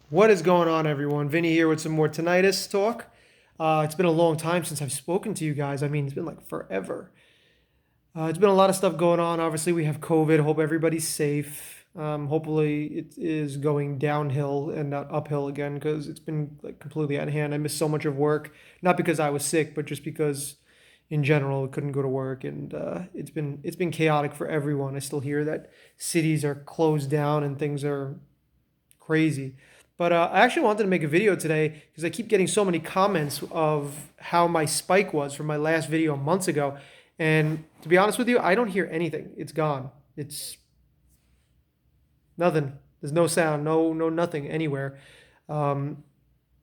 What is going on, everyone? Vinny here with some more tinnitus talk. It's been a long time since I've spoken to you guys. I mean, it's been like forever. It's been a lot of stuff going on. Obviously, we have COVID. Hope everybody's safe. Hopefully, it is going downhill and not uphill again because it's been like completely out of hand. I missed so much of work, not because I was sick, but just because, in general, I couldn't go to work, and it's been chaotic for everyone. I still hear that cities are closed down and things are crazy. But I actually wanted to make a video today because I keep getting so many comments of how my spike was from my last video months ago. And to be honest with you, I don't hear anything. It's gone. It's nothing. There's no sound, no nothing anywhere. Um,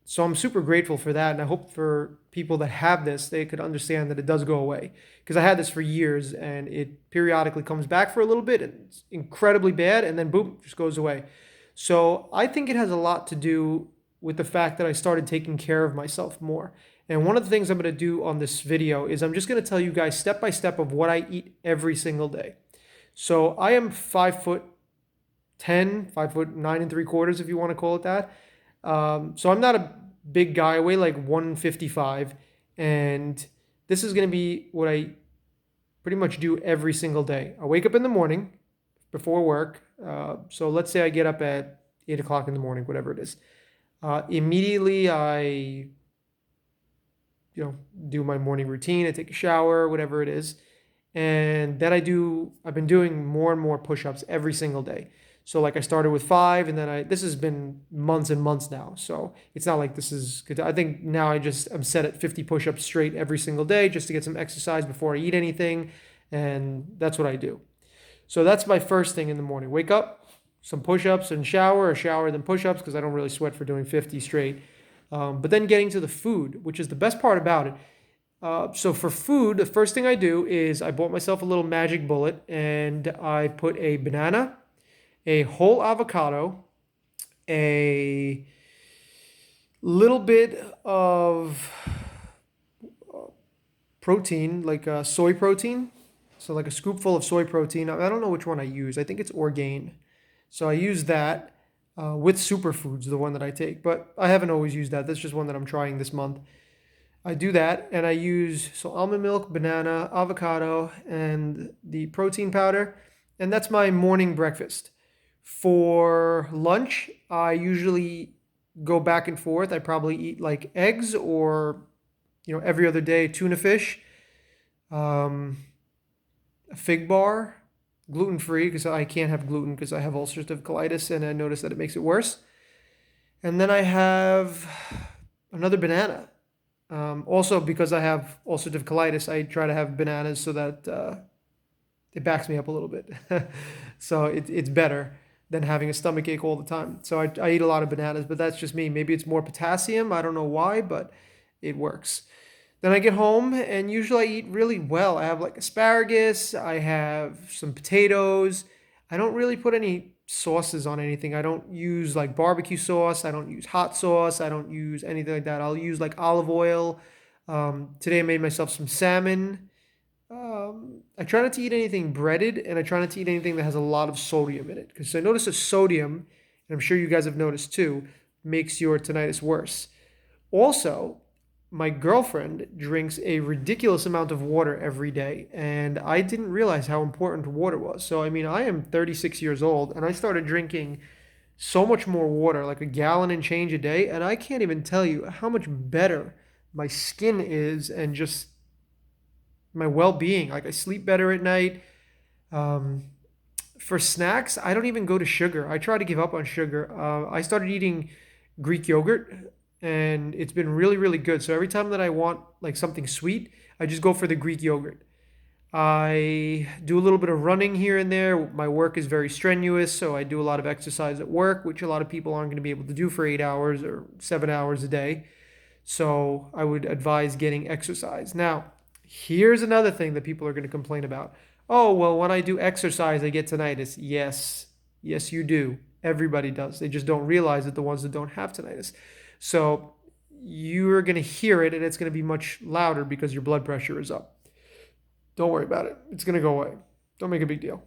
so I'm super grateful for that, and I hope for people that have this, they could understand that it does go away. Because I had this for years, and it periodically comes back for a little bit, and it's incredibly bad, and then boom, just goes away. So I think it has a lot to do with the fact that I started taking care of myself more. And one of the things I'm going to do on this video is I'm just going to tell you guys step by step of what I eat every single day. So I am 5'10", 5'9¾" if you want to call it that. So I'm not a big guy. I weigh like 155, and this is going to be what I pretty much do every single day. I wake up in the morning before work. So let's say I get up at 8 o'clock in the morning, whatever it is. Immediately I, do my morning routine. I take a shower, whatever it is. And then I've been doing more and more push-ups every single day. So like I started with 5, and then this has been months and months now. So it's not like this is good. I think now I'm set at 50 push-ups straight every single day just to get some exercise before I eat anything. And that's what I do. So that's my first thing in the morning. Wake up, some push-ups and shower, or shower then push-ups because I don't really sweat for doing 50 straight. But then getting to the food, which is the best part about it. So for food, the first thing I do is I bought myself a little magic bullet, and I put a banana, a whole avocado, a little bit of protein, like soy protein. So like a scoopful of soy protein. I don't know which one I use. I think it's Orgain. So I use that with superfoods, the one that I take. But I haven't always used that. That's just one that I'm trying this month. I do that, and I use almond milk, banana, avocado, and the protein powder, and that's my morning breakfast. For lunch, I usually go back and forth. I probably eat like eggs or, every other day tuna fish, um, a fig bar, gluten free because I can't have gluten because I have ulcerative colitis, and I notice that it makes it worse. And then I have another banana. Also, because I have ulcerative colitis, I try to have bananas so that it backs me up a little bit. So it's better than having a stomach ache all the time. So I eat a lot of bananas, but that's just me. Maybe it's more potassium. I don't know why, but it works. Then I get home, and usually I eat really well. I have like asparagus, I have some potatoes. I don't really put any sauces on anything. I don't use like barbecue sauce. I don't use hot sauce. I don't use anything like that. I'll use like olive oil. Today I made myself some salmon. I try not to eat anything breaded, and I try not to eat anything that has a lot of sodium in it, because I notice that sodium, and I'm sure you guys have noticed too, makes your tinnitus worse. Also, my girlfriend drinks a ridiculous amount of water every day, and I didn't realize how important water was. So, I mean, I am 36 years old, and I started drinking so much more water, like a gallon and change a day, and I can't even tell you how much better my skin is and just my well-being. Like I sleep better at night. Um, for snacks, I don't even go to sugar. I try to give up on sugar. I started eating Greek yogurt, and it's been really, really good. So every time that I want like something sweet, I just go for the Greek yogurt. I do a little bit of running here and there. My work is very strenuous, so I do a lot of exercise at work, which a lot of people aren't going to be able to do for 8 hours or 7 hours a day. So I would advise getting exercise. Now, here's another thing that people are going to complain about. Oh, well, when I do exercise, I get tinnitus. Yes, yes, you do. Everybody does. They just don't realize it, the ones that don't have tinnitus. So you're going to hear it, and it's going to be much louder because your blood pressure is up. Don't worry about it. It's going to go away. Don't make a big deal.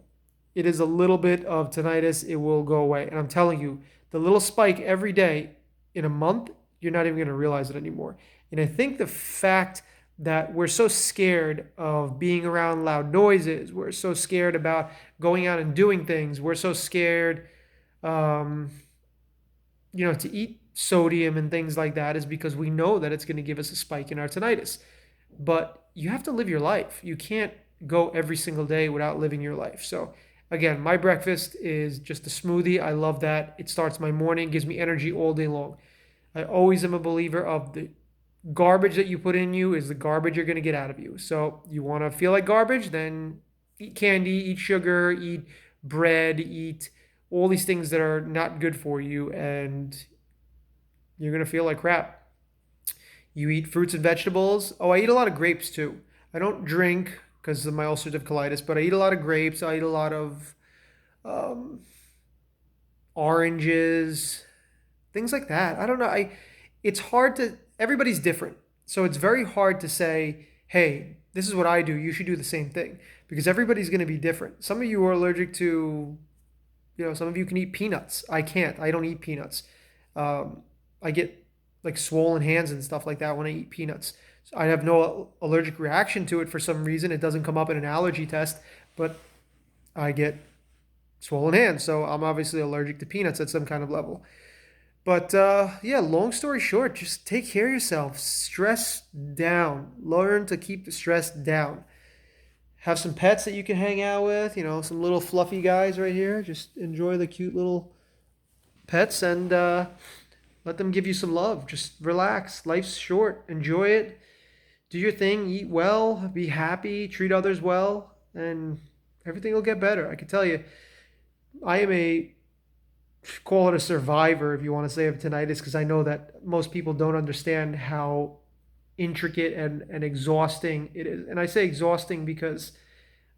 it is a little bit of tinnitus, it will go away. And I'm telling you, the little spike every day in a month, you're not even going to realize it anymore. And I think the fact that we're so scared of being around loud noises, we're so scared about going out and doing things, we're so scared, um, to eat sodium and things like that is because we know that it's going to give us a spike in our tinnitus. But you have to live your life. You can't go every single day without living your life. So, again, my breakfast is just a smoothie. I love that. It starts my morning, gives me energy all day long. I always am a believer of the garbage that you put in you is the garbage you're going to get out of you. So, you want to feel like garbage, then eat candy, eat sugar, eat bread, eat all these things that are not good for you, and you're going to feel like crap. You eat fruits and vegetables. Oh, I eat a lot of grapes too. I don't drink because of my ulcerative colitis, but I eat a lot of grapes. I eat a lot of um, oranges, things like that. I don't know. It's hard to. Everybody's different, so it's very hard to say, "Hey, this is what I do. You should do the same thing," because everybody's going to be different. Some of you are allergic to, some of you can eat peanuts. I can't. I don't eat peanuts. I get like swollen hands and stuff like that when I eat peanuts. So I have no allergic reaction to it for some reason. It doesn't come up in an allergy test, but I get swollen hands. So I'm obviously allergic to peanuts at some kind of level. But yeah, long story short, just take care of yourself. Stress down. Learn to keep the stress down. Have some pets that you can hang out with, some little fluffy guys right here. Just enjoy the cute little pets and let them give you some love. Just relax. Life's short. Enjoy it. Do your thing. Eat well. Be happy. Treat others well. And everything will get better. I can tell you, I am call it a survivor, if you want to say, of tinnitus, because I know that most people don't understand how intricate and exhausting it is. And I say exhausting because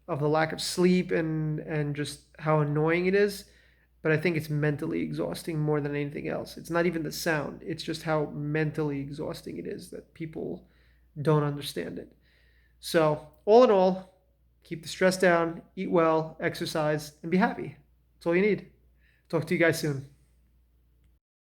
of the lack of sleep and just how annoying it is. But I think it's mentally exhausting more than anything else. It's not even the sound, it's just how mentally exhausting it is that people don't understand it. So, all in all, keep the stress down, eat well, exercise, and be happy. That's all you need. Talk to you guys soon.